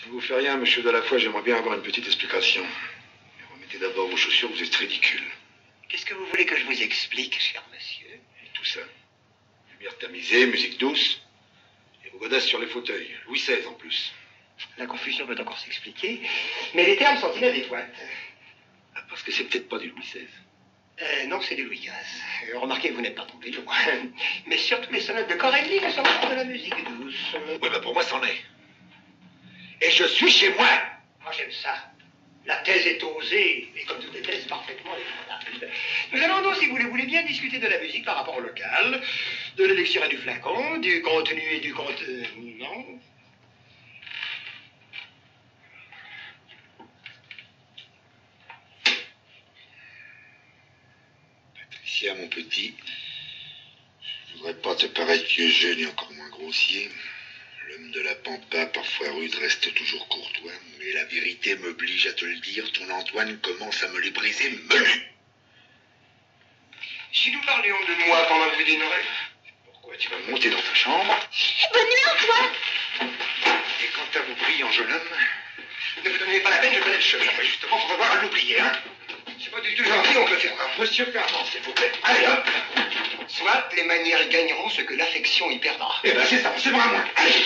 Ça ne vous fait rien, monsieur Delafoy, j'aimerais bien avoir une petite explication. Mais remettez d'abord vos chaussures, vous êtes ridicule. Qu'est-ce que vous voulez que je vous explique, cher monsieur? Et tout ça. Lumière tamisée, musique douce, et vos godasses sur les fauteuils. Louis XVI en plus. La confusion peut encore s'expliquer, mais les termes sont inadéquats. Ah, parce que c'est peut-être pas du Louis XVI. Non, c'est du Louis XV. Remarquez, vous n'êtes pas tombé loin. Mais surtout les sonates de Corelli ne sont pas de la musique douce. Oui, ben pour moi, c'en est. Et je suis chez moi. Ah, j'aime ça. La thèse est osée, et comme toutes les thèses, parfaitement défendable. Nous allons donc, si vous le voulez bien, discuter de la musique par rapport au local, de l'élixir et du flacon, du contenu et du contenant. Patricia, mon petit, je voudrais pas te paraître vieux jeu, ni encore moins grossier. L'homme de la pampa, parfois rude, reste toujours courtois, mais la vérité m'oblige à te le dire, ton Antoine commence à me les briser menu. Si nous parlions de moi pendant que vous dînerez. Pourquoi tu vas monter dans ta chambre? Bonne nuit, Antoine. Et quant à vous, brillant jeune homme, Ne vous donnez pas la peine, je connais le chemin. justement, on va voir à l'oublier, hein. C'est pas du tout gentil, on peut faire un. Monsieur Fernand, s'il vous plaît. Allez, hop. Soit les manières gagneront ce que l'affection y perdra. Eh ben, c'est ça, c'est moi à moi. Allez.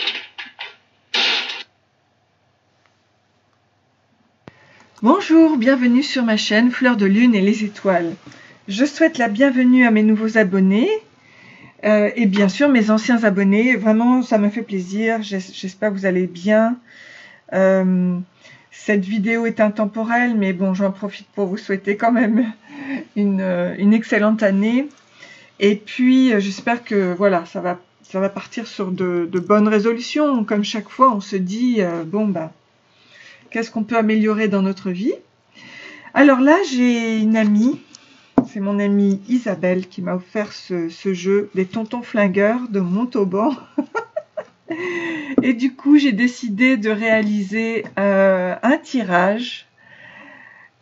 Bonjour, bienvenue sur ma chaîne Fleur de Lune et les étoiles. Je souhaite la bienvenue à mes nouveaux abonnés et bien sûr mes anciens abonnés. Vraiment, ça me fait plaisir. J'espère que vous allez bien. Cette vidéo est intemporelle, mais bon, j'en profite pour vous souhaiter quand même une excellente année. Et puis, j'espère que voilà, ça va partir sur de bonnes résolutions. Comme chaque fois, on se dit, bon, ben, qu'est-ce qu'on peut améliorer dans notre vie? Alors là, j'ai une amie, c'est mon amie Isabelle qui m'a offert ce jeu des tontons flingueurs de Montauban. Et du coup, j'ai décidé de réaliser un tirage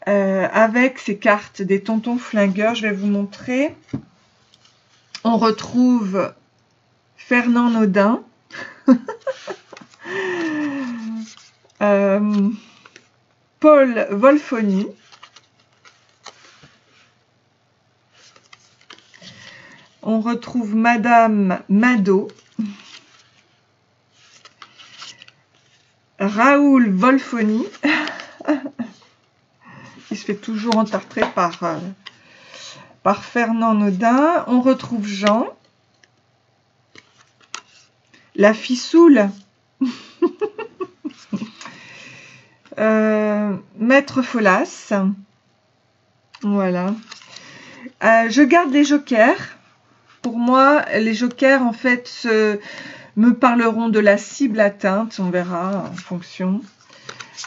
avec ces cartes des tontons flingueurs. Je vais vous montrer. On retrouve Fernand Naudin. Paul Wolfoni. On retrouve Madame Mado. Raoul Wolfoni. Qui se fait toujours entartrer par Fernand Naudin. On retrouve Jean. La Fissoule. Maître Folas. Voilà. Je garde les jokers. Pour moi, les jokers, en fait, me parleront de la cible atteinte. On verra en fonction.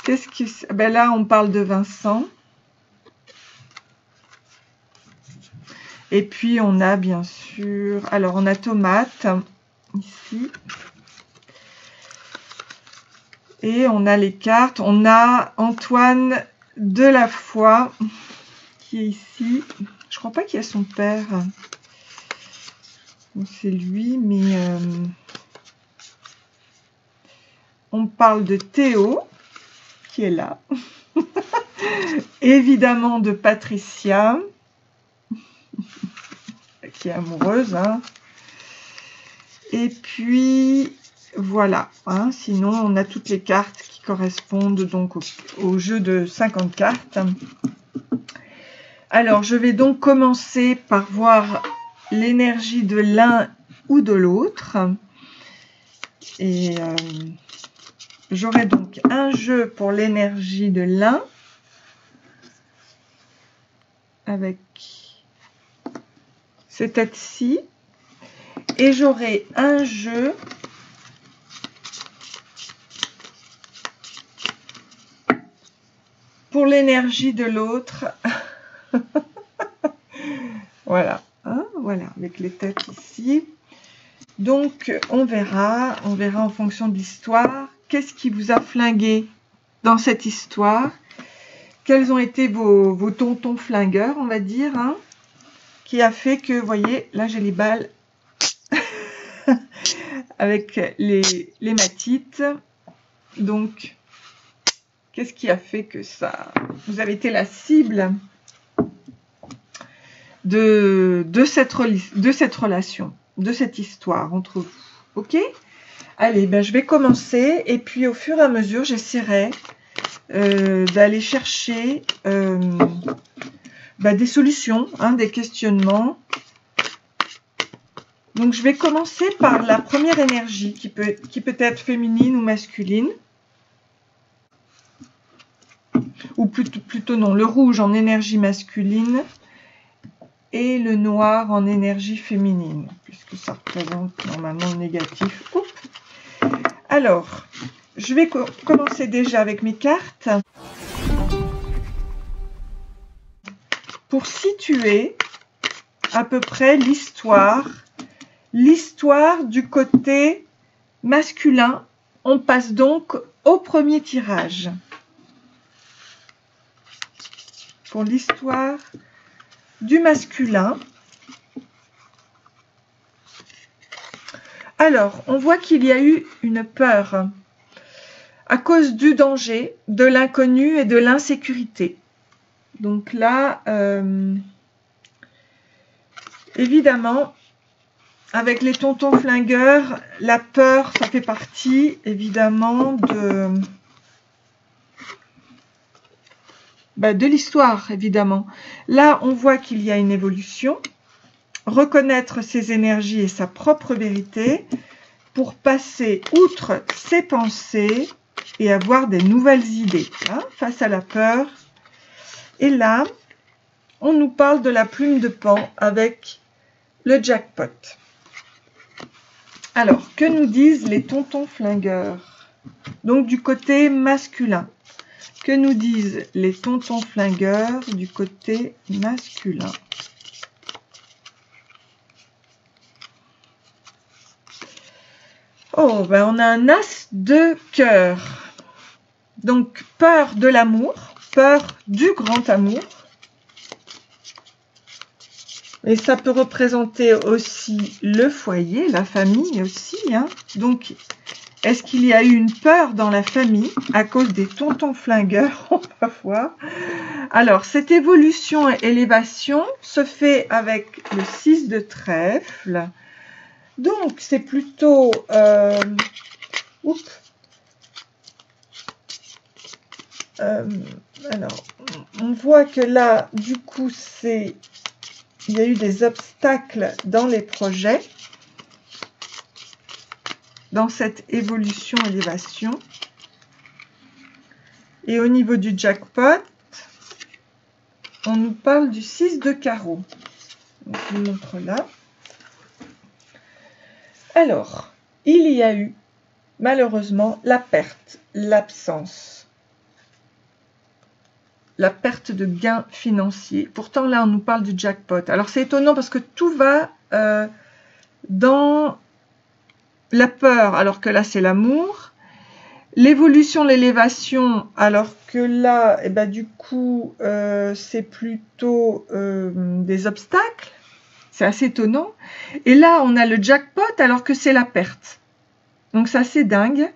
Qu'est-ce qui... Ben là, on parle de Vincent. Et puis, on a bien sûr... Alors, on a Tomate, ici. Et on a les cartes. On a Antoine Delafoy, qui est ici. Je crois pas qu'il y a son père. Bon, c'est lui, mais... on parle de Théo, qui est là. Évidemment de Patricia, qui est amoureuse. Hein. Et puis, voilà. Hein. Sinon, on a toutes les cartes qui correspondent donc au jeu de 50 cartes. Alors, je vais donc commencer par voir l'énergie de l'un ou de l'autre. Et j'aurai donc un jeu pour l'énergie de l'un avec ces têtes-ci. Et j'aurai un jeu pour l'énergie de l'autre. Voilà, hein, voilà, avec les têtes ici. Donc, on verra en fonction de l'histoire. Qu'est-ce qui vous a flingué dans cette histoire? Quels ont été vos tontons flingueurs, on va dire, hein, qui a fait que, vous voyez, là j'ai les balles avec les matites. Donc, Qu'est-ce qui a fait que ça, vous avez été la cible de cette relation, de cette histoire entre vous. Ok? Allez, ben, je vais commencer et puis au fur et à mesure, j'essaierai d'aller chercher des solutions, hein, des questionnements. Donc, je vais commencer par la première énergie qui peut être féminine ou masculine. Ou plutôt non, le rouge en énergie masculine et le noir en énergie féminine, puisque ça représente normalement le négatif. Oups. Alors, je vais commencer déjà avec mes cartes. Pour situer à peu près l'histoire du côté masculin, on passe donc au premier tirage. Pour l'histoire du masculin. Alors, on voit qu'il y a eu une peur à cause du danger, de l'inconnu et de l'insécurité. Donc là, évidemment, avec les tontons flingueurs, la peur, ça fait partie évidemment de l'histoire, évidemment. Là, on voit qu'il y a une évolution. Reconnaître ses énergies et sa propre vérité pour passer outre ses pensées et avoir des nouvelles idées, hein, face à la peur. Et là, on nous parle de la plume de Pan avec le jackpot. Alors, que nous disent les tontons flingueurs? Donc, du côté masculin. Que nous disent les tontons flingueurs du côté masculin? Oh, ben on a un as de cœur. Donc, peur de l'amour, peur du grand amour. Et ça peut représenter aussi le foyer, la famille aussi, hein. Donc, est-ce qu'il y a eu une peur dans la famille à cause des tontons flingueurs? On va voir. Alors, cette évolution et élévation se fait avec le 6 de trèfle. Donc, c'est plutôt... alors, on voit que là, du coup, il y a eu des obstacles dans les projets, dans cette évolution-élévation. Et au niveau du jackpot, on nous parle du 6 de carreau. Donc, je vous montre là. Alors, il y a eu, malheureusement, la perte, l'absence. La perte de gains financiers. Pourtant, là, on nous parle du jackpot. Alors, c'est étonnant parce que tout va dans la peur, alors que là, c'est l'amour. L'évolution, l'élévation, alors que là, eh ben, du coup, c'est plutôt des obstacles. C'est assez étonnant. Et là, on a le jackpot alors que c'est la perte. Donc, ça, c'est dingue.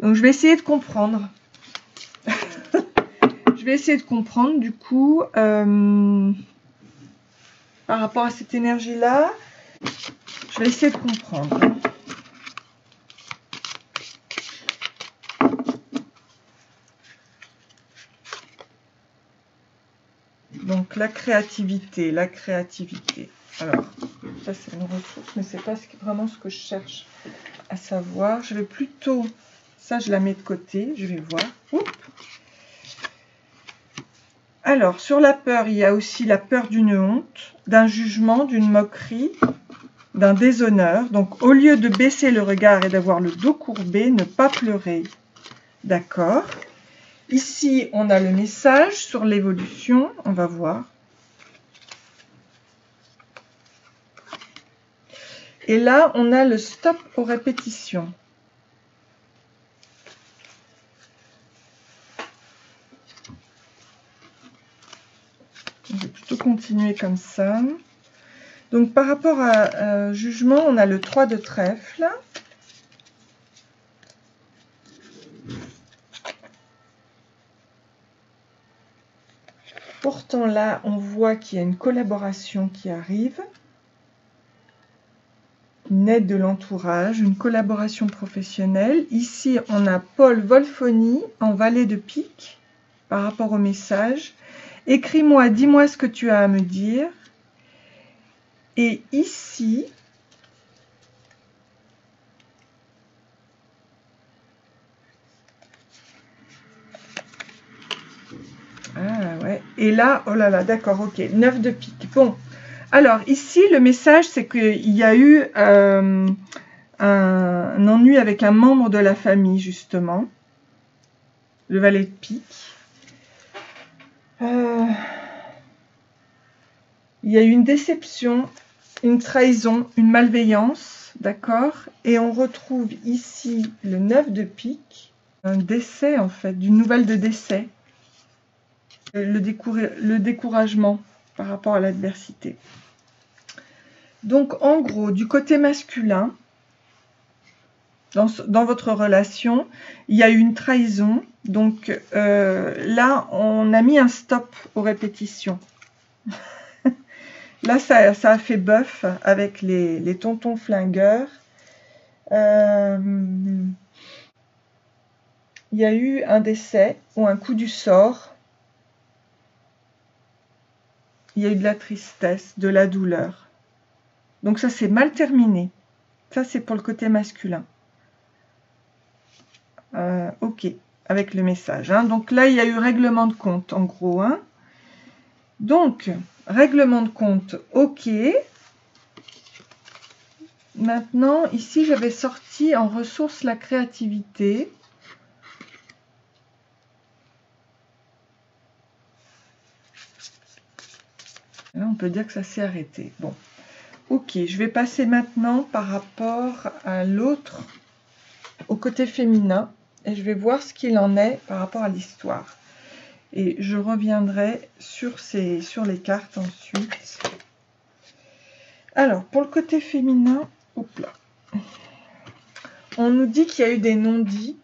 Donc, je vais essayer de comprendre. Je vais essayer de comprendre, du coup, par rapport à cette énergie-là. Je vais essayer de comprendre. Donc, la créativité. Alors, ça, c'est une ressource, mais c'est pas vraiment ce que je cherche à savoir. Je vais plutôt... Ça, je la mets de côté. Je vais voir. Oups. Alors, sur la peur, il y a aussi la peur d'une honte, d'un jugement, d'une moquerie, d'un déshonneur. Donc, au lieu de baisser le regard et d'avoir le dos courbé, ne pas pleurer. D'accord. Ici, on a le message sur l'évolution. On va voir. Et là, on a le stop aux répétitions. Je vais plutôt continuer comme ça. Donc, par rapport à jugement, on a le 3 de trèfle. pourtant là, on voit qu'il y a une collaboration qui arrive. Une aide de l'entourage, une collaboration professionnelle. Ici, on a Paul Wolfoni en valet de pique par rapport au message. Écris-moi, dis-moi ce que tu as à me dire. Et ici, ah ouais, et là, oh là là, d'accord, ok, 9 de pique. Bon, alors ici, le message, c'est qu'il y a eu un ennui avec un membre de la famille, justement. Le valet de pique. Il y a eu une déception, une trahison, une malveillance, d'accord? Et on retrouve ici le 9 de pique, un décès en fait, d'une nouvelle de décès. Le découragement par rapport à l'adversité. Donc en gros, du côté masculin, dans votre relation, il y a eu une trahison. Donc là, on a mis un stop aux répétitions. Là, ça a fait bœuf avec les tontons flingueurs. Il y a eu un décès ou un coup du sort. Il y a eu de la tristesse, de la douleur. Donc ça, c'est mal terminé. Ça, c'est pour le côté masculin. Ok, avec le message. Hein. Donc là, il y a eu règlement de compte, en gros. Hein. Donc, règlement de compte, ok. Maintenant, ici, j'avais sorti en ressources la créativité. Là, on peut dire que ça s'est arrêté. Bon, ok, je vais passer maintenant par rapport à l'autre, au côté féminin, et je vais voir ce qu'il en est par rapport à l'histoire. Et je reviendrai sur les cartes ensuite. Alors, pour le côté féminin, hop là. On nous dit qu'il y a eu des non-dits.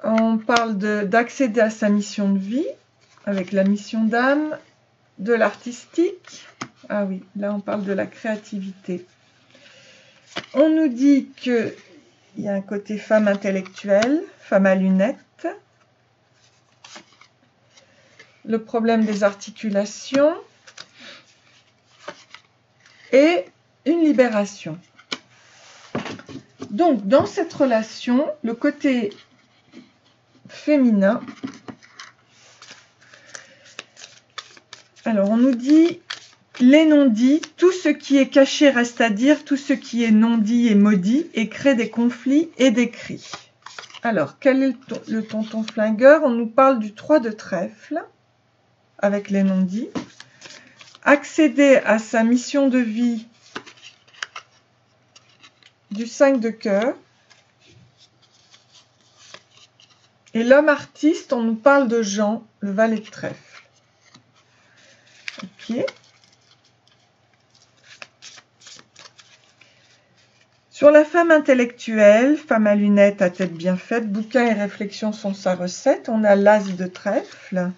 On parle d'accéder à sa mission de vie, avec la mission d'âme, de l'artistique. Ah oui, là on parle de la créativité. On nous dit qu'il y a un côté femme intellectuelle, femme à lunettes. Le problème des articulations. Et une libération. Donc, dans cette relation, le côté féminin, alors on nous dit les non-dits, tout ce qui est caché reste à dire, tout ce qui est non-dit est maudit et crée des conflits et des cris. Alors, quel est le tonton flingueur? On nous parle du 3 de trèfle, avec les non-dits. Accéder à sa mission de vie, du 5 de cœur. Et l'homme artiste, on nous parle de Jean, le valet de trèfle. Ok. Sur la femme intellectuelle, femme à lunettes à tête bien faite, bouquin et réflexion sont sa recette. On a l'as de trèfle.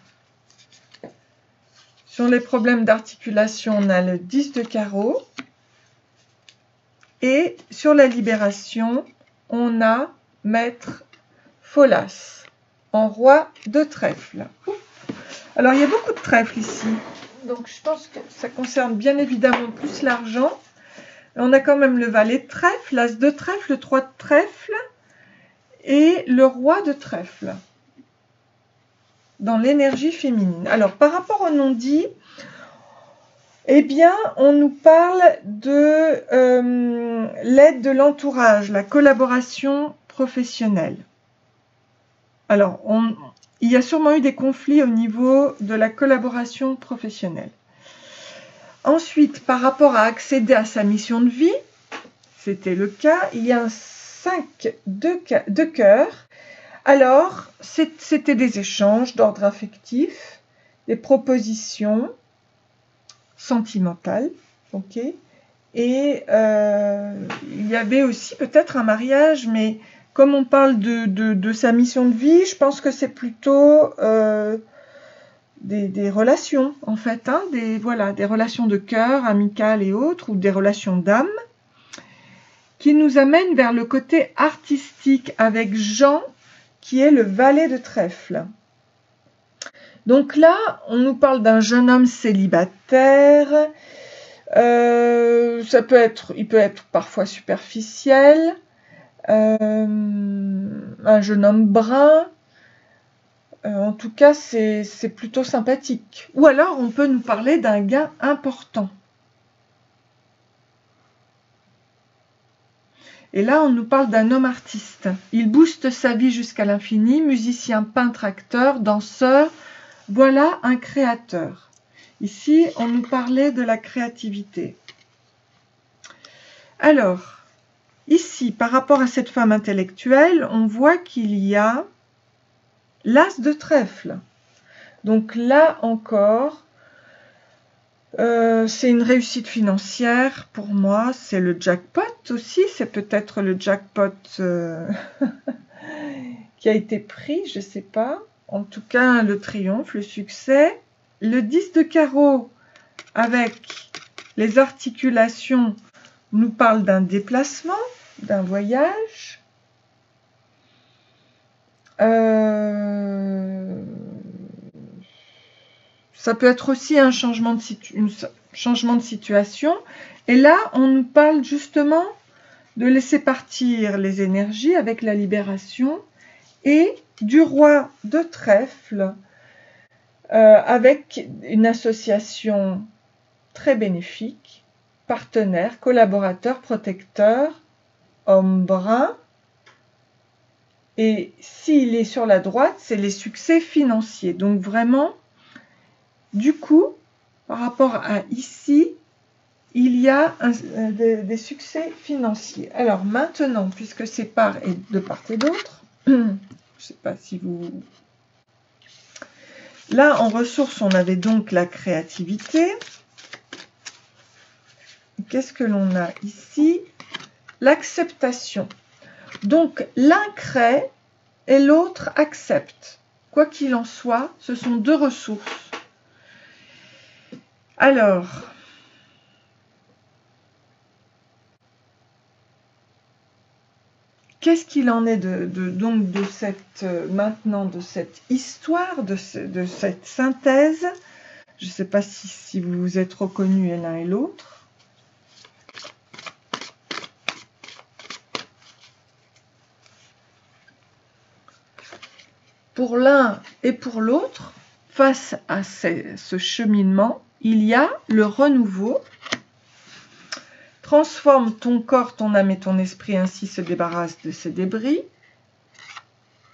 Sur les problèmes d'articulation, on a le 10 de carreau. Et sur la libération, on a maître Pholas en roi de trèfle. Alors, il y a beaucoup de trèfle ici. Donc, je pense que ça concerne bien évidemment plus l'argent. On a quand même le valet de trèfle, l'as de trèfle, le 3 de trèfle et le roi de trèfle dans l'énergie féminine. Alors, par rapport au non-dit, eh bien, on nous parle de l'aide de l'entourage, la collaboration professionnelle. Alors, il y a sûrement eu des conflits au niveau de la collaboration professionnelle. Ensuite, par rapport à accéder à sa mission de vie, c'était le cas, il y a un 5 de cœur. Alors, c'était des échanges d'ordre affectif, des propositions sentimentales, ok, Et il y avait aussi peut-être un mariage, mais comme on parle de sa mission de vie, je pense que c'est plutôt des relations, en fait, hein, voilà, des relations de cœur, amicales et autres, ou des relations d'âme, qui nous amènent vers le côté artistique avec Jean, qui est le valet de trèfle. Donc là, on nous parle d'un jeune homme célibataire. Il peut être parfois superficiel, un jeune homme brun. En tout cas, c'est plutôt sympathique. Ou alors, on peut nous parler d'un gain important. Et là, on nous parle d'un homme artiste. Il booste sa vie jusqu'à l'infini, musicien, peintre, acteur, danseur. Voilà un créateur. Ici, on nous parlait de la créativité. Alors, ici, par rapport à cette femme intellectuelle, on voit qu'il y a l'as de trèfle. Donc là encore, c'est une réussite financière pour moi. C'est le jackpot aussi. C'est peut-être le jackpot qui a été pris, je ne sais pas. En tout cas, le triomphe, le succès. Le 10 de carreau avec les articulations nous parle d'un déplacement, d'un voyage. Ça peut être aussi un changement de situation. Et là, on nous parle justement de laisser partir les énergies avec la libération et du roi de trèfle avec une association très bénéfique, partenaire, collaborateur, protecteur, homme brun. Et s'il est sur la droite, c'est les succès financiers. Donc vraiment, du coup, par rapport à ici, il y a des succès financiers. Alors maintenant, puisque c'est de part et d'autre, je ne sais pas si vous... Là, en ressources, on avait donc la créativité. Qu'est-ce que l'on a ici? L'acceptation. Donc, l'un crée et l'autre accepte. Quoi qu'il en soit, ce sont deux ressources. Alors, qu'est-ce qu'il en est maintenant de cette histoire, de cette synthèse? Je ne sais pas si vous vous êtes reconnus l'un et l'autre. Pour l'un et pour l'autre, face à ce cheminement, il y a le renouveau. Transforme ton corps, ton âme et ton esprit, ainsi se débarrasse de ces débris.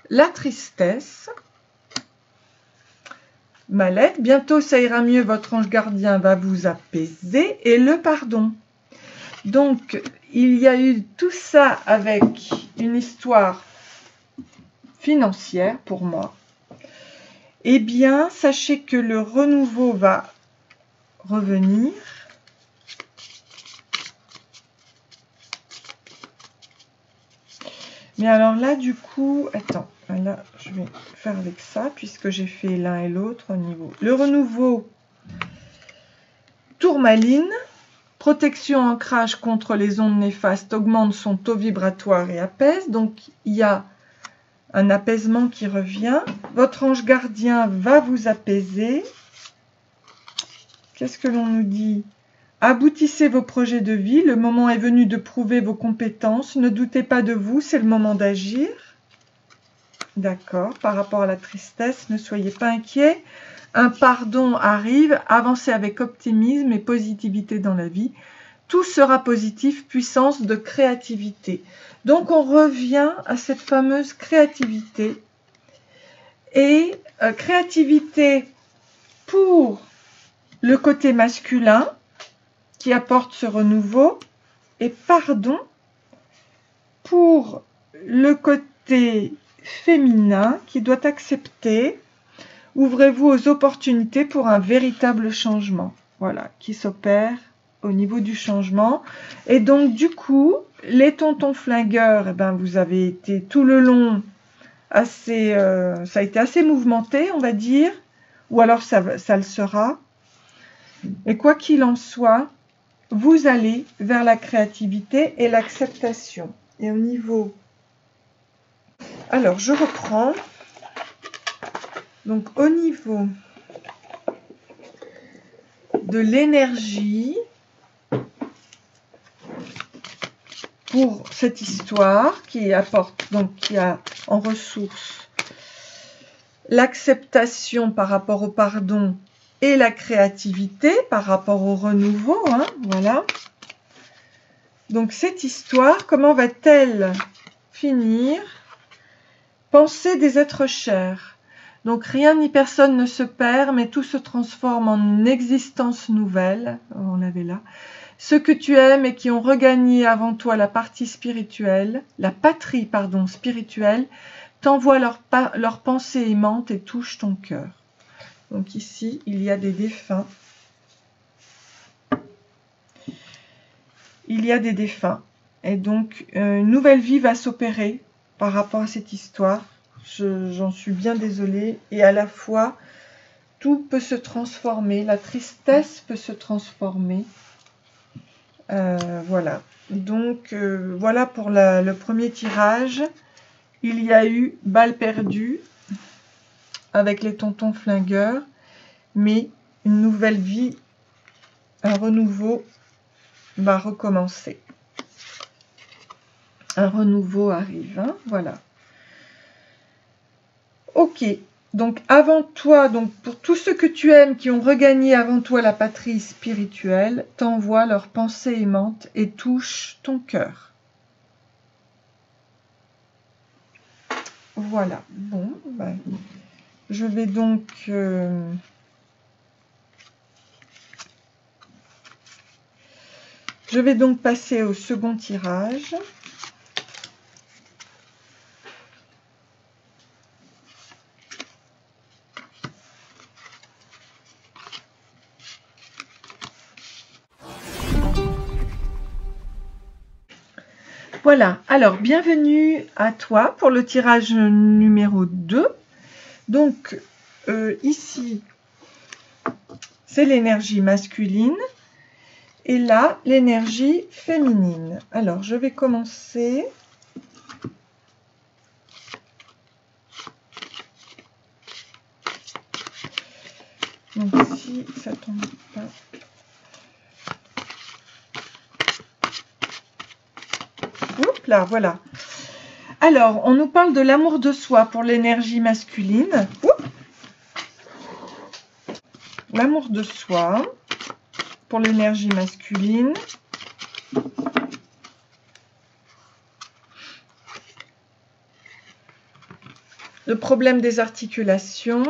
La tristesse. Mal-être. Bientôt ça ira mieux, votre ange gardien va vous apaiser. Et le pardon. Donc, il y a eu tout ça avec une histoire financière pour moi. Eh bien, sachez que le renouveau va revenir. Mais alors là, du coup, attends, là, je vais faire avec ça, puisque j'ai fait l'un et l'autre au niveau. Le renouveau, tourmaline, protection ancrage contre les ondes néfastes, augmente son taux vibratoire et apaise. Donc, il y a un apaisement qui revient. Votre ange gardien va vous apaiser. Qu'est-ce que l'on nous dit? Aboutissez vos projets de vie, le moment est venu de prouver vos compétences, ne doutez pas de vous, c'est le moment d'agir. D'accord, par rapport à la tristesse, ne soyez pas inquiets. Un pardon arrive, avancez avec optimisme et positivité dans la vie. Tout sera positif, puissance de créativité. Donc on revient à cette fameuse créativité. Et créativité pour le côté masculin, qui apporte ce renouveau, et pardon pour le côté féminin qui doit accepter. Ouvrez-vous aux opportunités pour un véritable changement, voilà, qui s'opère au niveau du changement. Et donc, du coup, les tontons flingueurs, eh ben, vous avez été tout le long assez... ça a été assez mouvementé, on va dire. Ou alors, ça le sera. Et quoi qu'il en soit, vous allez vers la créativité et l'acceptation. Et au niveau... Alors, je reprends. Donc, au niveau de l'énergie pour cette histoire qui apporte, donc qui a en ressource l'acceptation par rapport au pardon et la créativité par rapport au renouveau, hein, voilà. Donc cette histoire, comment va-t-elle finir? Pensée des êtres chers. Donc rien ni personne ne se perd, mais tout se transforme en une existence nouvelle. On l'avait là. Ceux que tu aimes et qui ont regagné avant toi la partie spirituelle, la patrie, pardon, spirituelle, t'envoient leur pensée aimante et touchent ton cœur. Donc ici, il y a des défunts. Il y a des défunts. Et donc, une nouvelle vie va s'opérer par rapport à cette histoire. J'en suis bien désolée. Et à la fois, tout peut se transformer. La tristesse peut se transformer. Voilà. Donc, voilà pour le premier tirage. Il y a eu balle perdue avec les tontons flingueurs. Mais une nouvelle vie, un renouveau va recommencer. Un renouveau arrive, hein, voilà. Ok, donc avant toi, donc pour tous ceux que tu aimes qui ont regagné avant toi la patrie spirituelle, t'envoient leur pensée aimante et touchent ton cœur. Voilà, bon, ben, je vais donc... je vais donc passer au second tirage. Voilà, alors bienvenue à toi pour le tirage numéro 2. Donc ici, c'est l'énergie masculine et là, l'énergie féminine. Alors, je vais commencer. Donc si ça tombe pas... Oups là, voilà. Alors, on nous parle de l'amour de soi pour l'énergie masculine. L'amour de soi pour l'énergie masculine. Le problème des articulations.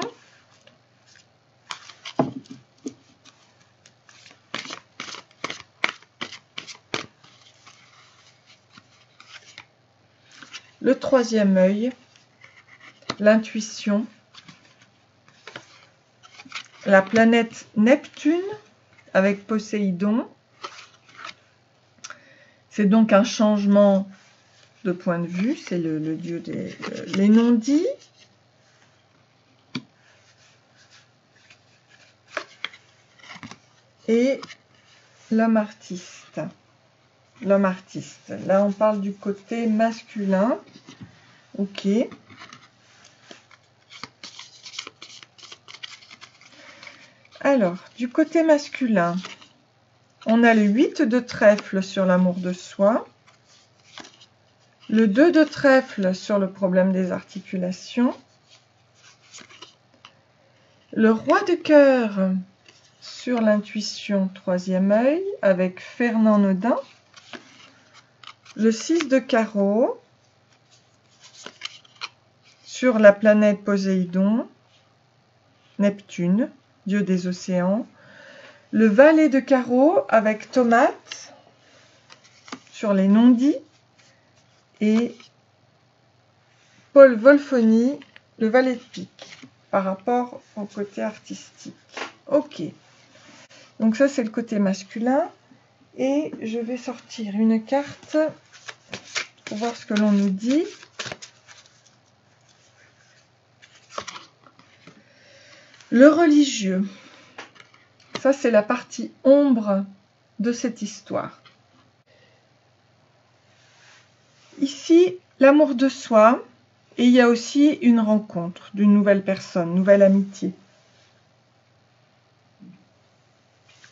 Le troisième œil, l'intuition, la planète Neptune avec Poséidon. C'est donc un changement de point de vue, c'est le dieu des les non-dits. Et l'homme artiste. L'homme artiste. Là, on parle du côté masculin. Ok. Alors, du côté masculin, on a le 8 de trèfle sur l'amour de soi, le 2 de trèfle sur le problème des articulations, le roi de cœur sur l'intuition, troisième œil, avec Fernand Nodin, le 6 de carreau sur la planète Poséidon, Neptune, dieu des océans, le valet de carreau avec tomate sur les non-dits et Paul Wolfoni, le valet de pique par rapport au côté artistique. Ok, donc ça c'est le côté masculin. Et je vais sortir une carte pour voir ce que l'on nous dit. Le religieux. Ça, c'est la partie ombre de cette histoire. Ici, l'amour de soi, et il y a aussi une rencontre d'une nouvelle personne, nouvelle amitié.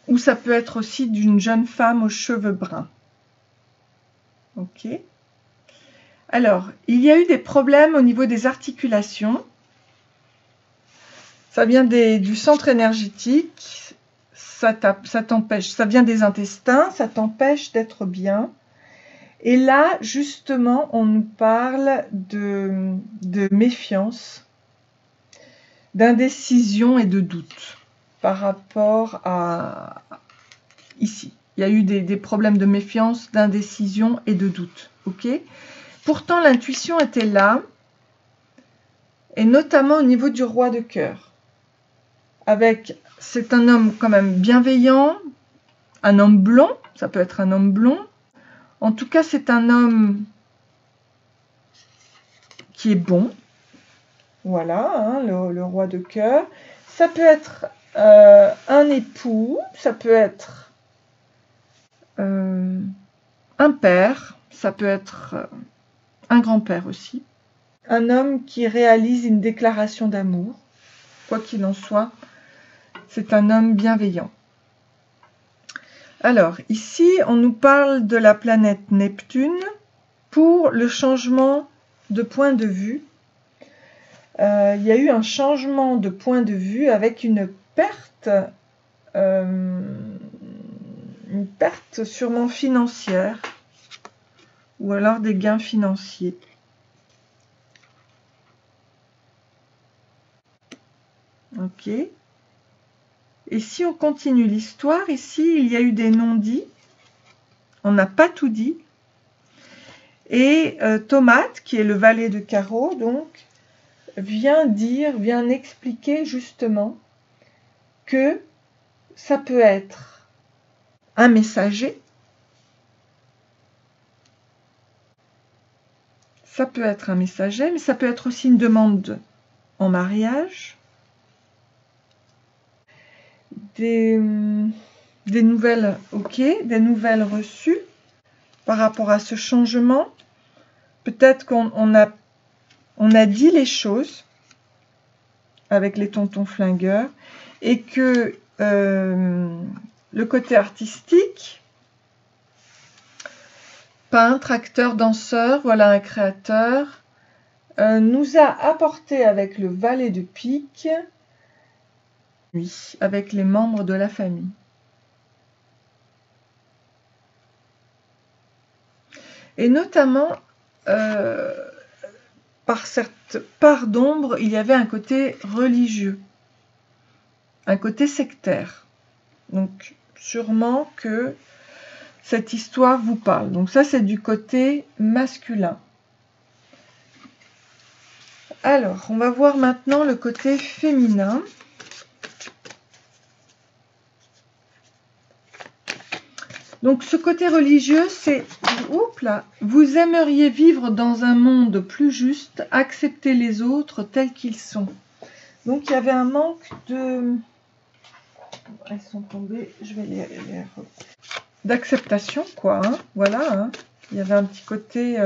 Ou ça peut être aussi d'une jeune femme aux cheveux bruns. Ok. Alors, il y a eu des problèmes au niveau des articulations. Ça vient du centre énergétique. Ça t'empêche. Ça vient des intestins. Ça t'empêche d'être bien. Et là, justement, on nous parle de méfiance, d'indécision et de doute par rapport à ici. Il y a eu des problèmes de méfiance, d'indécision et de doute. Ok ? Pourtant, l'intuition était là, et notamment au niveau du roi de cœur. C'est un homme quand même bienveillant, un homme blond, ça peut être un homme blond. En tout cas, c'est un homme qui est bon. Voilà, hein, le roi de cœur. Ça peut être un époux, ça peut être un père, ça peut être un grand-père aussi. Un homme qui réalise une déclaration d'amour. Quoi qu'il en soit, c'est un homme bienveillant. Alors, ici, on nous parle de la planète Neptune pour le changement de point de vue. Il y a eu un changement de point de vue avec une perte sûrement financière ou alors des gains financiers. Ok. Et si on continue l'histoire, ici, il y a eu des non-dits. On n'a pas tout dit. Et Tomate, qui est le valet de carreau, donc, vient expliquer justement que ça peut être un messager. Ça peut être un messager, mais ça peut être aussi une demande en mariage. Des nouvelles, ok, des nouvelles reçues par rapport à ce changement. Peut-être qu'on a dit les choses avec les tontons flingueurs et que le côté artistique, peintre, acteur, danseur, voilà un créateur, nous a apporté avec le valet de pique, oui, avec les membres de la famille. Et notamment, par cette part d'ombre, il y avait un côté religieux, un côté sectaire. Donc, sûrement que cette histoire vous parle. Donc ça, c'est du côté masculin. Alors, on va voir maintenant le côté féminin. Donc ce côté religieux, c'est, oups là, vous aimeriez vivre dans un monde plus juste, accepter les autres tels qu'ils sont. Donc il y avait un manque de... Elles sont tombées, je vais les d'acceptation, quoi, hein, voilà. Hein. Il y avait un petit côté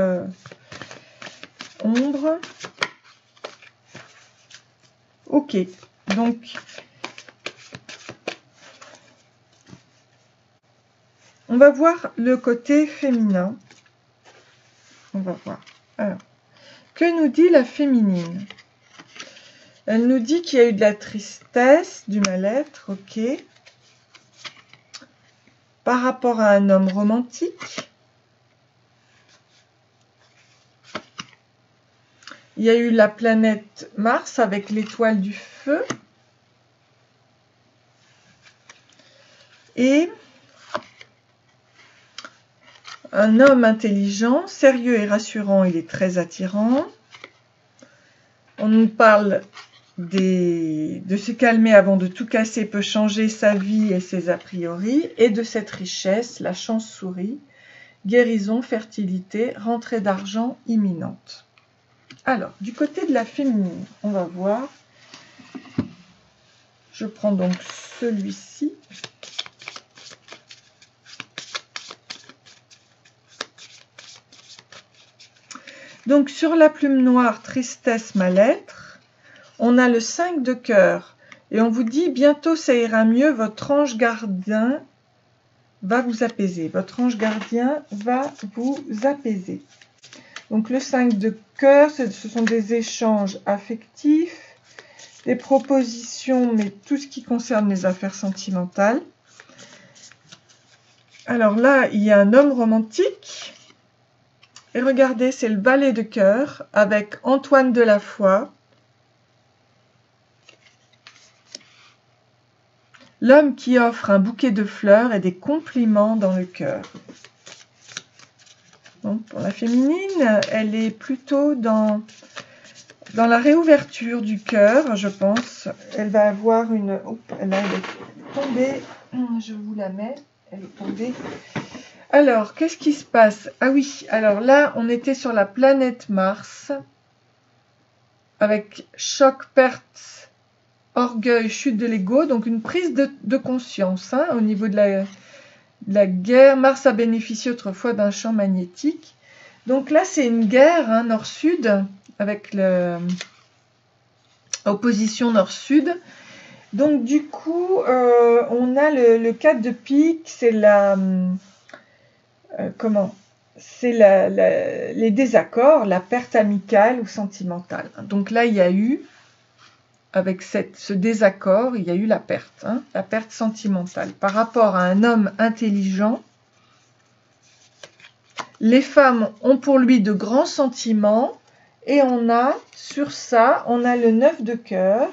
ombre. Ok, donc... On va voir le côté féminin. On va voir. Alors, que nous dit la féminine? Elle nous dit qu'il y a eu de la tristesse, du mal-être, ok. Par rapport à un homme romantique. Il y a eu la planète Mars avec l'étoile du feu. Et... un homme intelligent, sérieux et rassurant, il est très attirant. On nous parle de se calmer avant de tout casser peut changer sa vie et ses a priori, et de cette richesse, la chance sourit, guérison, fertilité, rentrée d'argent imminente. Alors, du côté de la féminine, on va voir. Je prends donc celui-ci. Donc, sur la plume noire, tristesse, mal-être, on a le 5 de cœur. Et on vous dit, bientôt ça ira mieux, votre ange gardien va vous apaiser. Votre ange gardien va vous apaiser. Donc, le 5 de cœur, ce sont des échanges affectifs, des propositions, mais tout ce qui concerne les affaires sentimentales. Alors là, il y a un homme romantique. Et regardez, c'est le valet de cœur avec Antoine de la Foix. L'homme qui offre un bouquet de fleurs et des compliments dans le cœur. Donc, pour la féminine, elle est plutôt dans la réouverture du cœur, je pense. Elle va avoir une... Oh, là, elle est tombée. Je vous la mets. Elle est tombée. Alors, qu'est-ce qui se passe? Ah oui, alors là, on était sur la planète Mars, avec choc, perte, orgueil, chute de l'ego, donc une prise de conscience hein, au niveau de la guerre. Mars a bénéficié autrefois d'un champ magnétique. Donc là, c'est une guerre hein, nord-sud, avec l'opposition nord-sud. Donc du coup, on a le 4 de pique, c'est la... c'est les désaccords, la perte amicale ou sentimentale. Donc là, il y a eu, avec ce désaccord, il y a eu la perte sentimentale. Par rapport à un homme intelligent, les femmes ont pour lui de grands sentiments, et on a, sur ça, on a le 9 de cœur.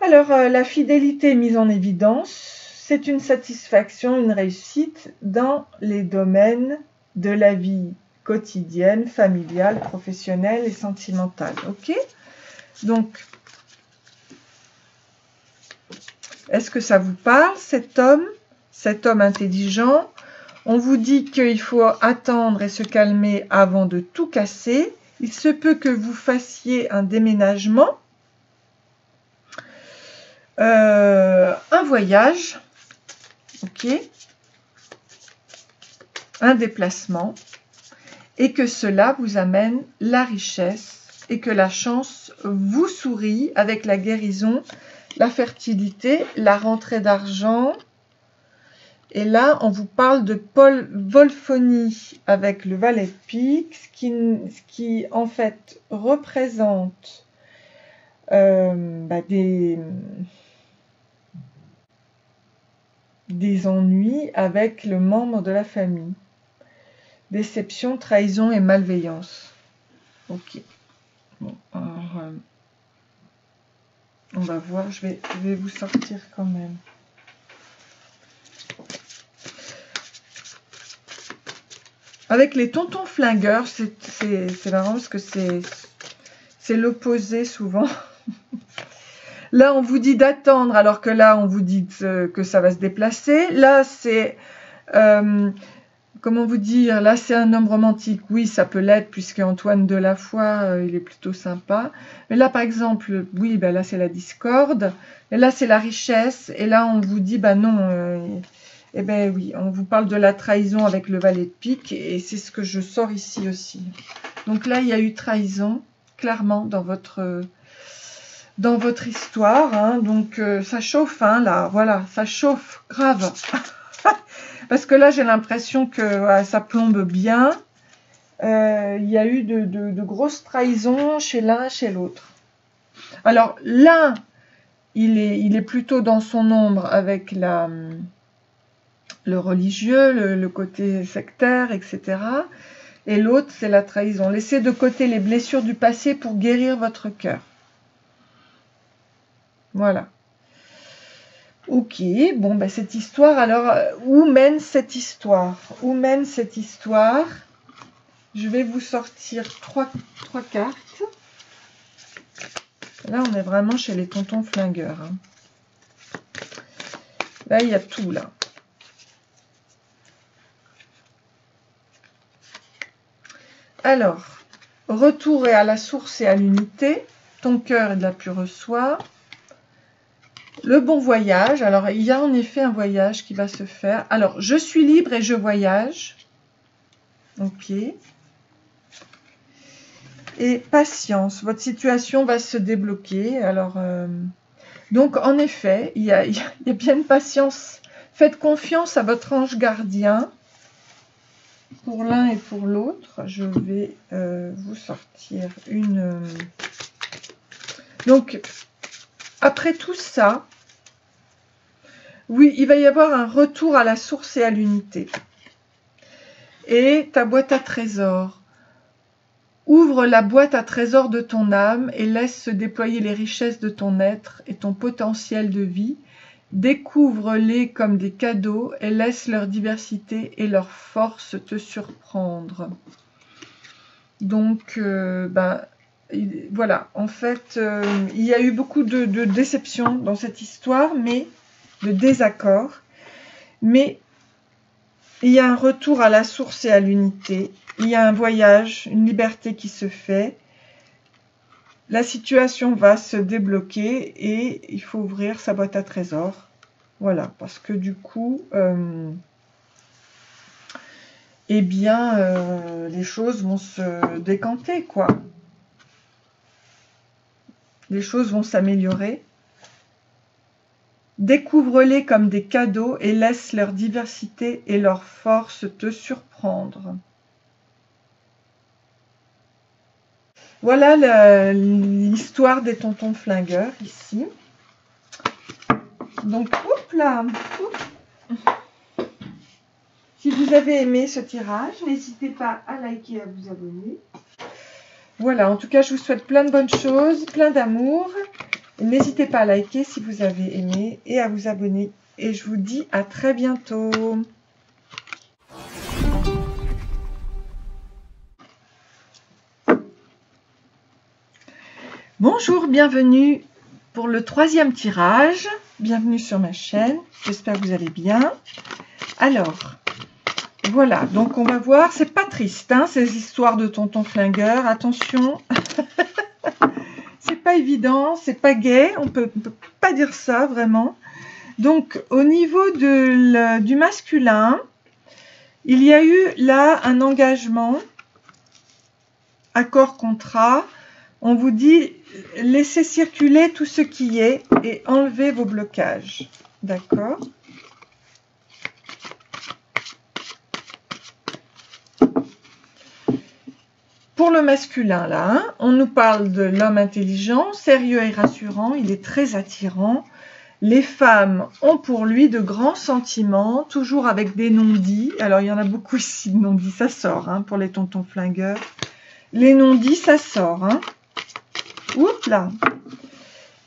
Alors, la fidélité est mise en évidence. C'est une satisfaction, une réussite dans les domaines de la vie quotidienne, familiale, professionnelle et sentimentale. Ok? Donc, est-ce que ça vous parle, cet homme intelligent? On vous dit qu'il faut attendre et se calmer avant de tout casser. Il se peut que vous fassiez un déménagement, un voyage, ok, un déplacement, et que cela vous amène la richesse et que la chance vous sourit avec la guérison, la fertilité, la rentrée d'argent. Et là, on vous parle de Volphonie avec le valet de pique, ce qui en fait représente des ennuis avec le membre de la famille. Déception, trahison et malveillance. Ok. Bon, alors, on va voir, je vais vous sortir quand même. Avec les tontons flingueurs, c'est marrant parce que c'est l'opposé souvent. Là, on vous dit d'attendre, alors que là, on vous dit que ça va se déplacer. Là, c'est... comment vous dire? Là, c'est un homme romantique. Oui, ça peut l'être, puisque Antoine de la Foix, il est plutôt sympa. Mais là, par exemple, oui, ben là, c'est la discorde. Et là, c'est la richesse. Et là, on vous dit, bah non... eh bien oui, on vous parle de la trahison avec le valet de pique. Et c'est ce que je sors ici aussi. Donc là, il y a eu trahison, clairement, dans votre histoire, hein. Donc ça chauffe, hein, là, voilà, ça chauffe, grave. Parce que là, j'ai l'impression que voilà, ça plombe bien. Il y a eu de grosses trahisons chez l'un, chez l'autre. Alors, l'un, il est plutôt dans son ombre avec le religieux, le côté sectaire, etc. Et l'autre, c'est la trahison. Laissez de côté les blessures du passé pour guérir votre cœur. Voilà. Ok, bon, ben cette histoire, alors, où mène cette histoire? Où mène cette histoire? Je vais vous sortir trois cartes. Là, on est vraiment chez les tontons flingueurs. Hein. Là, il y a tout, là. Alors, retour à la source et à l'unité. Ton cœur est de la pure soie. Le bon voyage. Alors, il y a en effet un voyage qui va se faire. Alors, je suis libre et je voyage. Ok. Et patience. Votre situation va se débloquer. Alors, donc, en effet, il y a bien une patience. Faites confiance à votre ange gardien. Pour l'un et pour l'autre, je vais vous sortir une... Donc, après tout ça, oui, il va y avoir un retour à la source et à l'unité. Et ta boîte à trésors. Ouvre la boîte à trésors de ton âme et laisse se déployer les richesses de ton être et ton potentiel de vie. Découvre-les comme des cadeaux et laisse leur diversité et leur force te surprendre. Donc, voilà, en fait, il y a eu beaucoup de déceptions dans cette histoire, mais de désaccords. Mais il y a un retour à la source et à l'unité. Il y a un voyage, une liberté qui se fait. La situation va se débloquer et il faut ouvrir sa boîte à trésors. Voilà, parce que du coup, eh bien, les choses vont se décanter, quoi. Les choses vont s'améliorer. Découvre-les comme des cadeaux et laisse leur diversité et leur force te surprendre. Voilà l'histoire des tontons flingueurs ici. Donc, hop là, si vous avez aimé ce tirage, n'hésitez pas à liker et à vous abonner. Voilà, en tout cas, je vous souhaite plein de bonnes choses, plein d'amour. N'hésitez pas à liker si vous avez aimé et à vous abonner. Et je vous dis à très bientôt. Bonjour, bienvenue pour le 3e tirage. Bienvenue sur ma chaîne. J'espère que vous allez bien. Alors, voilà. Donc, on va voir. C'est pas triste, hein, ces histoires de tontons flingueurs. Attention. C'est pas évident. C'est pas gai. On peut pas dire ça, vraiment. Donc, au niveau du masculin, il y a eu là un engagement. Accord, contrat. On vous dit, laissez circuler tout ce qui est et enlevez vos blocages. D'accord? Pour le masculin, là, hein, on nous parle de l'homme intelligent, sérieux et rassurant, il est très attirant. Les femmes ont pour lui de grands sentiments, toujours avec des non-dits. Alors, il y en a beaucoup ici de non-dits, ça sort, hein, pour les tontons flingueurs. Les non-dits, ça sort, hein. Oups là.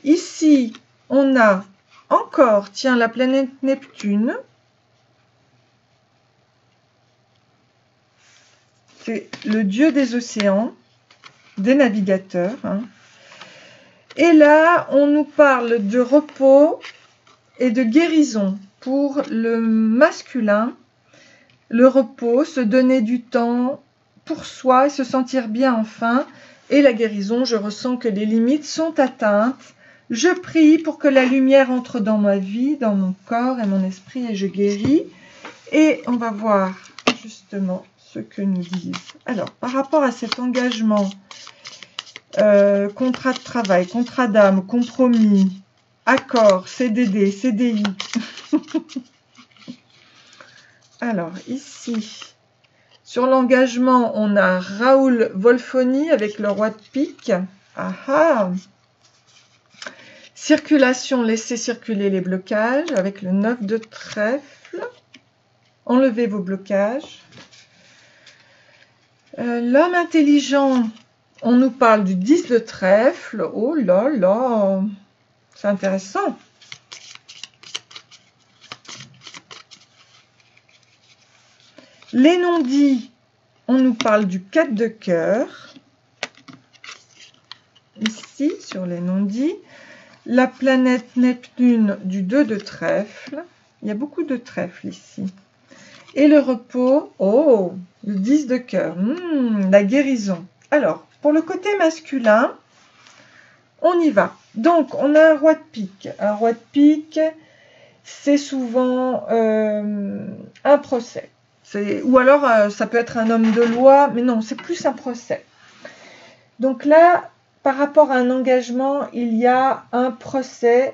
Ici, on a encore, tiens, la planète Neptune. C'est le dieu des océans, des navigateurs. Hein. Et là, on nous parle de repos et de guérison. Pour le masculin, le repos, se donner du temps pour soi et se sentir bien enfin. Et la guérison, je ressens que les limites sont atteintes. Je prie pour que la lumière entre dans ma vie, dans mon corps et mon esprit et je guéris. Et on va voir justement ce que nous disent. Alors, par rapport à cet engagement, contrat de travail, contrat d'âme, compromis, accord, CDD, CDI. Alors, ici... Sur l'engagement, on a Raoul Wolfoni avec le roi de pique. Ah ah. Circulation, laissez circuler les blocages avec le 9 de trèfle. Enlevez vos blocages. L'homme intelligent, on nous parle du 10 de trèfle. Oh là là, c'est intéressant. Les non-dits, on nous parle du 4 de cœur. Ici, sur les non-dits. La planète Neptune du 2 de trèfle. Il y a beaucoup de trèfle ici. Et le repos, oh, le 10 de cœur, la guérison. Alors, pour le côté masculin, on y va. Donc, on a un roi de pique. Un roi de pique, c'est souvent un procès. Ou alors, ça peut être un homme de loi, mais non, c'est plus un procès. Donc là, par rapport à un engagement, il y a un procès,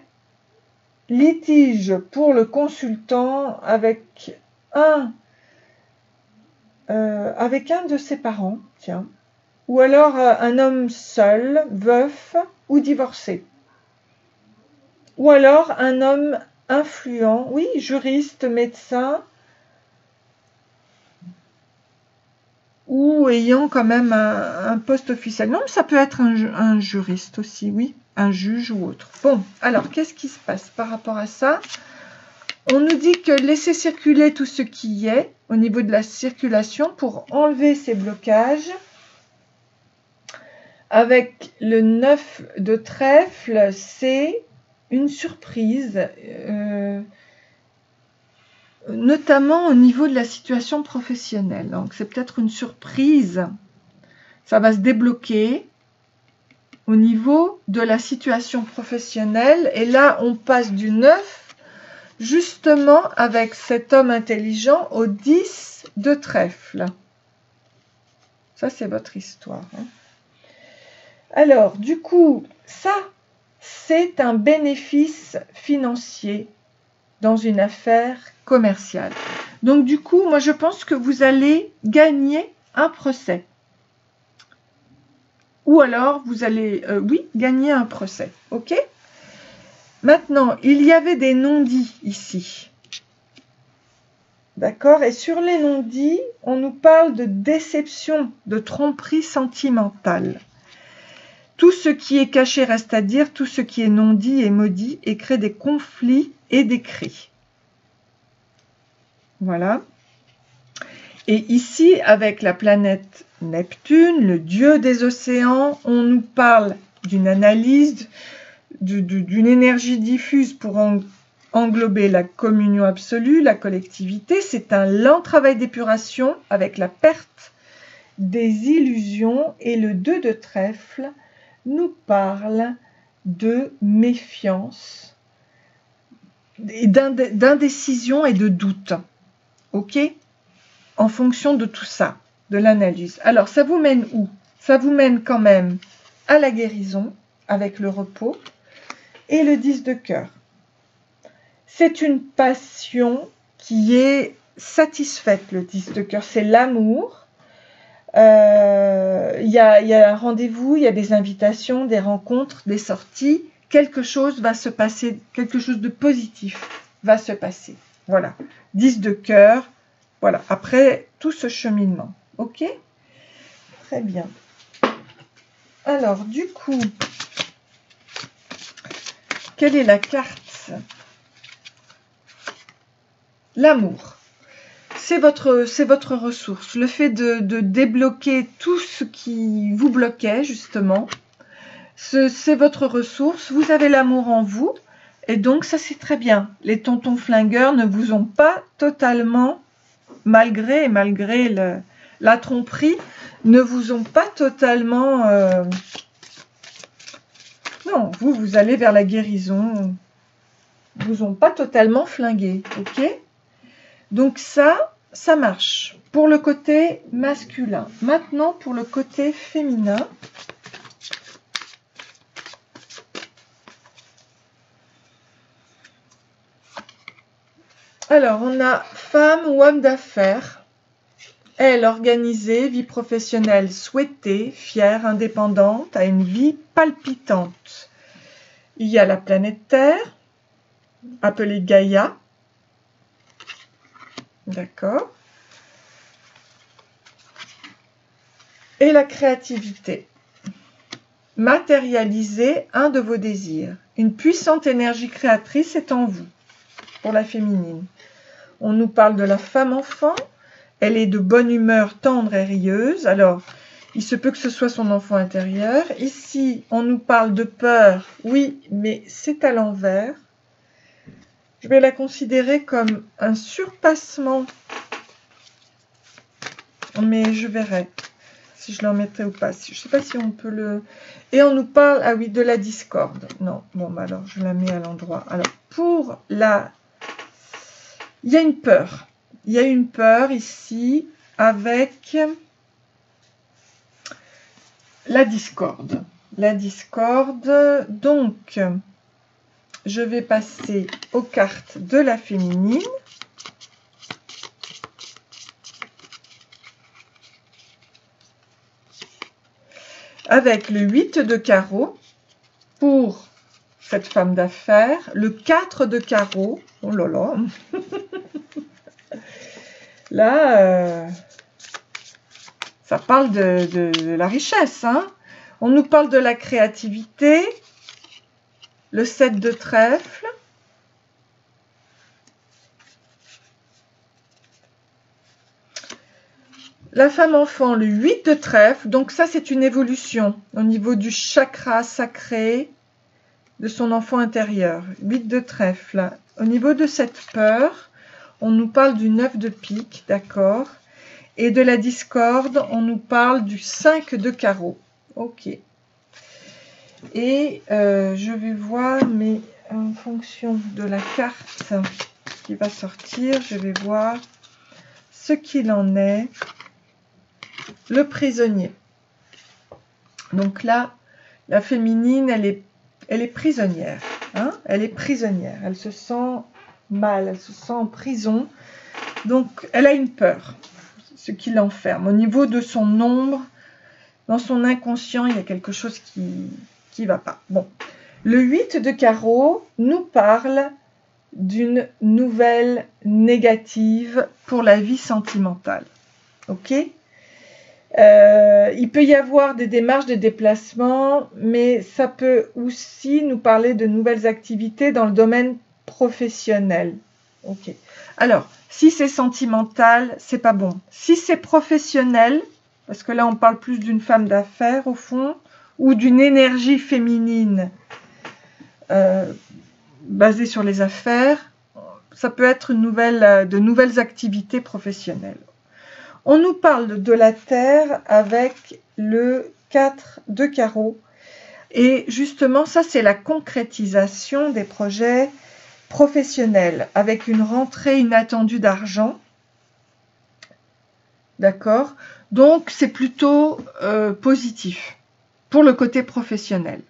litige pour le consultant avec un de ses parents, tiens, ou alors un homme seul, veuf ou divorcé, ou alors un homme influent, oui, juriste, médecin, ou ayant quand même un poste officiel. Non, mais ça peut être un juriste aussi, oui, un juge ou autre. Bon, alors, qu'est-ce qui se passe par rapport à ça? On nous dit que laisser circuler tout ce qui y est au niveau de la circulation pour enlever ces blocages. Avec le 9 de trèfle, c'est une surprise, notamment au niveau de la situation professionnelle. Donc, c'est peut-être une surprise. Ça va se débloquer au niveau de la situation professionnelle. Et là, on passe du 9, justement, avec cet homme intelligent, au 10 de trèfle. Ça, c'est votre histoire. Hein. Alors, du coup, ça, c'est un bénéfice financier dans une affaire commerciale. Donc, du coup, moi, je pense que vous allez gagner un procès. Ou alors, vous allez, oui, gagner un procès. OK? Maintenant, il y avait des non-dits ici. D'accord? Et sur les non-dits, on nous parle de déception, de tromperie sentimentale. Tout ce qui est caché reste à dire, tout ce qui est non dit est maudit et crée des conflits et des cris. Voilà. Et ici, avec la planète Neptune, le dieu des océans, on nous parle d'une analyse, d'une énergie diffuse pour englober la communion absolue, la collectivité. C'est un lent travail d'épuration avec la perte des illusions. Et le 2 de trèfle nous parle de méfiance, d'indécision et de doute. OK? En fonction de tout ça, de l'analyse. Alors, ça vous mène où? Ça vous mène quand même à la guérison, avec le repos, et le 10 de cœur. C'est une passion qui est satisfaite, le 10 de cœur. C'est l'amour. Il y a un rendez-vous, il y a des invitations, des rencontres, des sorties. Quelque chose va se passer, quelque chose de positif va se passer. Voilà. 10 de cœur. Voilà. Après tout ce cheminement. OK? Très bien. Alors, du coup, quelle est la carte? L'amour. C'est votre ressource. Le fait de débloquer tout ce qui vous bloquait, justement, c'est votre ressource. Vous avez l'amour en vous. Et donc, ça, c'est très bien. Les tontons flingueurs ne vous ont pas totalement, malgré la tromperie, ne vous ont pas totalement... non, vous allez vers la guérison. Ils vous ont pas totalement flingué. OK? Donc ça marche pour le côté masculin. Maintenant, pour le côté féminin. Alors, on a femme ou homme d'affaires. Elle, organisée, vie professionnelle souhaitée, fière, indépendante, a une vie palpitante. Il y a la planète Terre, appelée Gaïa. D'accord. Et la créativité. Matérialiser un de vos désirs. Une puissante énergie créatrice est en vous, pour la féminine. On nous parle de la femme enfant. Elle est de bonne humeur, tendre et rieuse. Alors, Il se peut que ce soit son enfant intérieur. Ici, on nous parle de peur. Oui, mais c'est à l'envers. Je vais la considérer comme un surpassement. Mais je verrai si je l'en mettrai ou pas. Je ne sais pas si on peut le... Et on nous parle, ah oui, de la discorde. Non, bon, bah alors je la mets à l'endroit. Alors, pour la... Il y a une peur. Il y a une peur ici avec la discorde. La discorde, donc, je vais passer aux cartes de la féminine. Avec le 8 de carreau pour cette femme d'affaires, le 4 de carreau, oh là là, là, ça parle de la richesse, hein. On nous parle de la créativité, le 7 de trèfle, la femme enfant, le 8 de trèfle, donc ça c'est une évolution au niveau du chakra sacré de son enfant intérieur. 8 de trèfle. Au niveau de cette peur, on nous parle du 9 de pique, d'accord. Et de la discorde, on nous parle du 5 de carreau. Ok. Et je vais voir, mais en fonction de la carte qui va sortir, je vais voir ce qu'il en est. Le prisonnier. Donc là, la féminine, elle est prisonnière. Hein, elle est prisonnière. Elle se sent mal, elle se sent en prison. Donc, elle a une peur, ce qui l'enferme. Au niveau de son ombre, dans son inconscient, il y a quelque chose qui va pas. Bon, le 8 de carreau nous parle d'une nouvelle négative pour la vie sentimentale. Ok ? Il peut y avoir des démarches de déplacement, mais ça peut aussi nous parler de nouvelles activités dans le domaine professionnel. Ok. Alors, si c'est sentimental, c'est pas bon. Si c'est professionnel, parce que là on parle plus d'une femme d'affaires au fond, ou d'une énergie féminine basée sur les affaires, ça peut être de nouvelles activités professionnelles. On nous parle de la terre avec le 4 de carreau. Et justement, ça, c'est la concrétisation des projets professionnels avec une rentrée inattendue d'argent. D'accord? Donc, c'est plutôt positif pour le côté professionnel.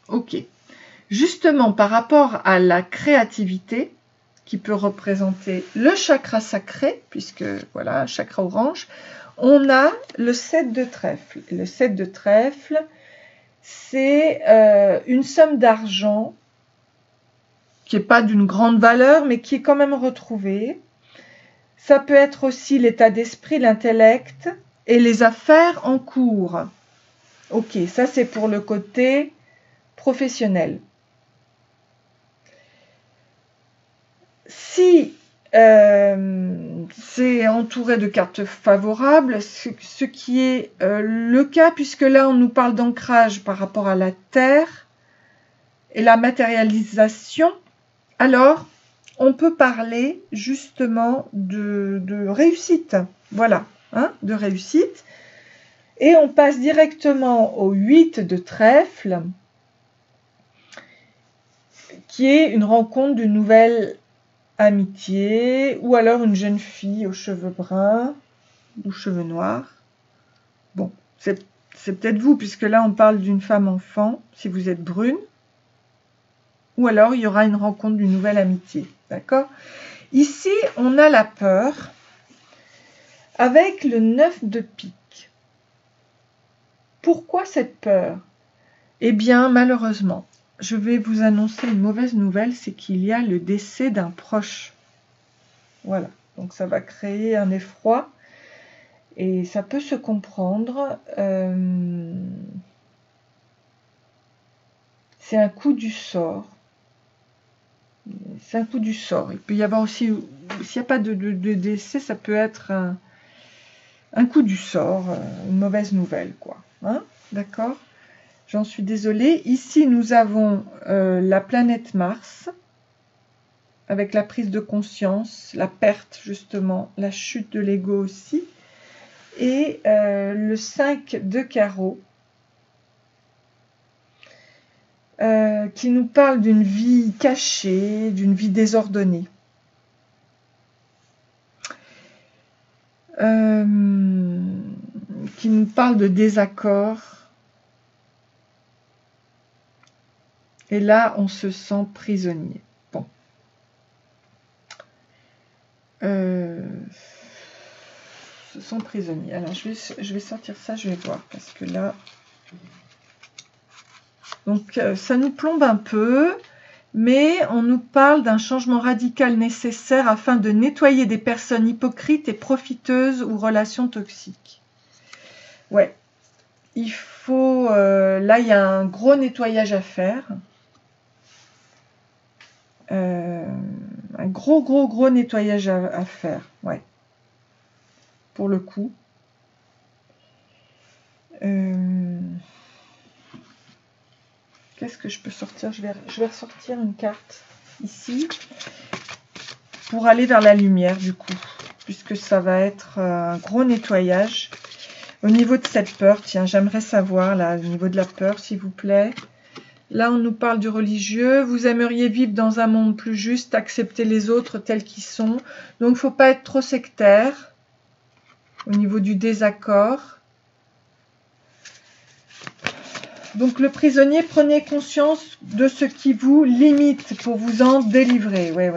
Ok. Justement, par rapport à la créativité, qui peut représenter le chakra sacré, puisque voilà, chakra orange, on a le 7 de trèfle. Et le 7 de trèfle, c'est une somme d'argent qui n'est pas d'une grande valeur, mais qui est quand même retrouvée. Ça peut être aussi l'état d'esprit, l'intellect et les affaires en cours. Ok, ça c'est pour le côté professionnel. Si c'est entouré de cartes favorables, ce qui est le cas, puisque là on nous parle d'ancrage par rapport à la terre et la matérialisation, alors on peut parler justement de réussite, voilà, hein, de réussite. Et on passe directement au 8 de trèfle, qui est une rencontre d'une nouvelle amitié, ou alors une jeune fille aux cheveux bruns ou cheveux noirs. Bon, c'est peut-être vous, puisque là on parle d'une femme enfant, si vous êtes brune, ou alors il y aura une rencontre d'une nouvelle amitié, d'accord? Ici, on a la peur avec le 9 de pique. Pourquoi cette peur? Eh bien, malheureusement, je vais vous annoncer une mauvaise nouvelle, c'est qu'il y a le décès d'un proche. Voilà, donc ça va créer un effroi et ça peut se comprendre. C'est un coup du sort. C'est un coup du sort. Il peut y avoir aussi s'il n'y a pas de décès, ça peut être un coup du sort, une mauvaise nouvelle, quoi. Hein? D'accord? J'en suis désolée. Ici, nous avons la planète Mars, avec la prise de conscience, la perte, justement, la chute de l'ego aussi. Et le 5 de carreau, qui nous parle d'une vie cachée, d'une vie désordonnée. Qui nous parle de désaccord. Et là, on se sent prisonnier. Bon. Se sent prisonnier. Alors, je vais sortir ça, je vais voir, parce que là... Donc, ça nous plombe un peu, mais on nous parle d'un changement radical nécessaire afin de nettoyer des personnes hypocrites et profiteuses ou relations toxiques. Ouais, il faut... là, il y a un gros nettoyage à faire. Un gros nettoyage à faire, ouais. Pour le coup. Qu'est-ce que je peux sortir? Je vais ressortir une carte ici pour aller vers la lumière du coup, puisque ça va être un gros nettoyage. Au niveau de cette peur, tiens, j'aimerais savoir là, au niveau de la peur, s'il vous plaît. Là, on nous parle du religieux. Vous aimeriez vivre dans un monde plus juste, accepter les autres tels qu'ils sont. Donc, il ne faut pas être trop sectaire au niveau du désaccord. Donc, le prisonnier, prenez conscience de ce qui vous limite pour vous en délivrer. Ouais.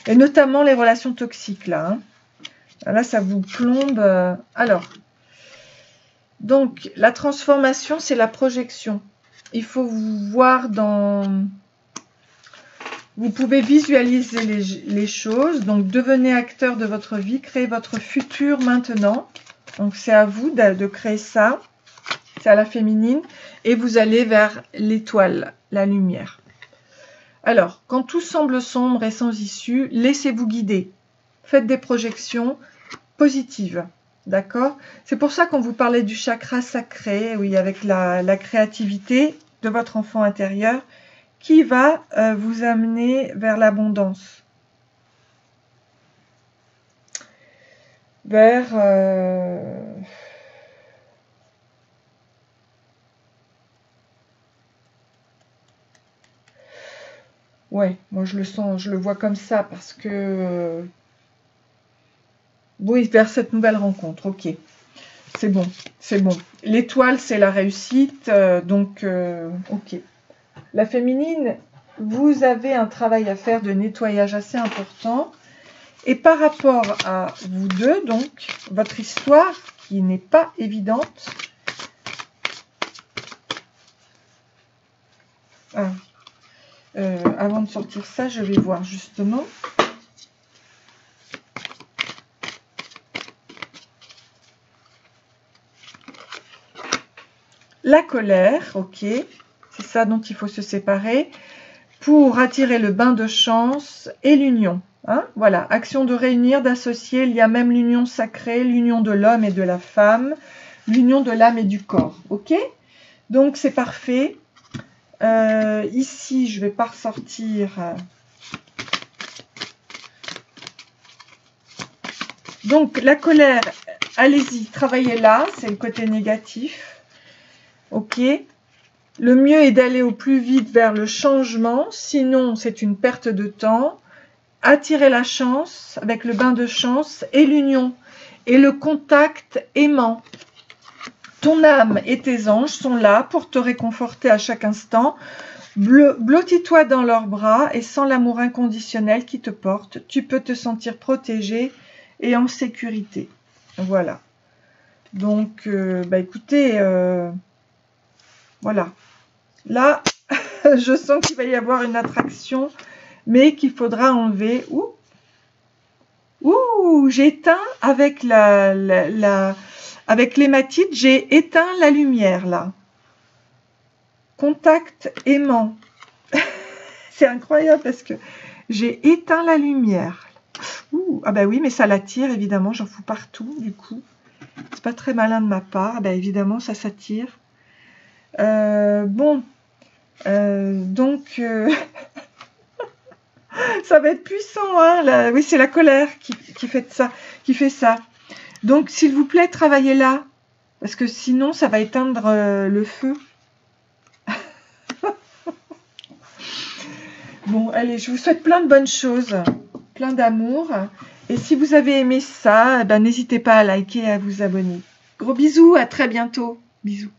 Et notamment les relations toxiques, là. Hein. Là, ça vous plombe. Alors, donc, la transformation, c'est la projection. Il faut vous voir dans... Vous pouvez visualiser les choses. Donc, devenez acteur de votre vie. Créez votre futur maintenant. Donc, c'est à vous de créer ça. C'est à la féminine. Et vous allez vers l'étoile, la lumière. Alors, quand tout semble sombre et sans issue, laissez-vous guider. Faites des projections positives. D'accord? C'est pour ça qu'on vous parlait du chakra sacré, oui, avec la créativité de votre enfant intérieur qui va vous amener vers l'abondance. Vers... Ouais, moi je le sens, je le vois comme ça parce que... Oui, vers cette nouvelle rencontre, ok. C'est bon, c'est bon. L'étoile, c'est la réussite, donc ok. La féminine, vous avez un travail à faire de nettoyage assez important. Et par rapport à vous deux, donc, votre histoire, qui n'est pas évidente. Avant de sortir ça, je vais voir justement. La colère, ok, c'est ça dont il faut se séparer pour attirer le bain de chance et l'union. Hein, voilà, action de réunir, d'associer, il y a même l'union sacrée, l'union de l'homme et de la femme, l'union de l'âme et du corps, ok? Donc c'est parfait. Ici, je ne vais pas ressortir. Donc la colère, allez-y, travaillez là, c'est le côté négatif. Ok, le mieux est d'aller au plus vite vers le changement, sinon c'est une perte de temps. Attirer la chance avec le bain de chance et l'union et le contact aimant. Ton âme et tes anges sont là pour te réconforter à chaque instant. Blottis-toi dans leurs bras et sans l'amour inconditionnel qui te porte, tu peux te sentir protégé et en sécurité. Voilà. Donc, écoutez... Voilà. Là, je sens qu'il va y avoir une attraction, mais qu'il faudra enlever. Ouh, j'ai éteint avec avec l'hématite, j'ai éteint la lumière là. Contact aimant. C'est incroyable parce que j'ai éteint la lumière. Ouh, ah bah oui, mais ça l'attire, évidemment, j'en fous partout, du coup. C'est pas très malin de ma part. Bah évidemment, ça s'attire. Bon, donc, ça va être puissant, hein, là. Oui, c'est la colère qui fait ça. Donc, s'il vous plaît, travaillez là, parce que sinon, ça va éteindre le feu. Bon, allez, je vous souhaite plein de bonnes choses, plein d'amour. Et si vous avez aimé ça, ben, n'hésitez pas à liker et à vous abonner. Gros bisous, à très bientôt. Bisous.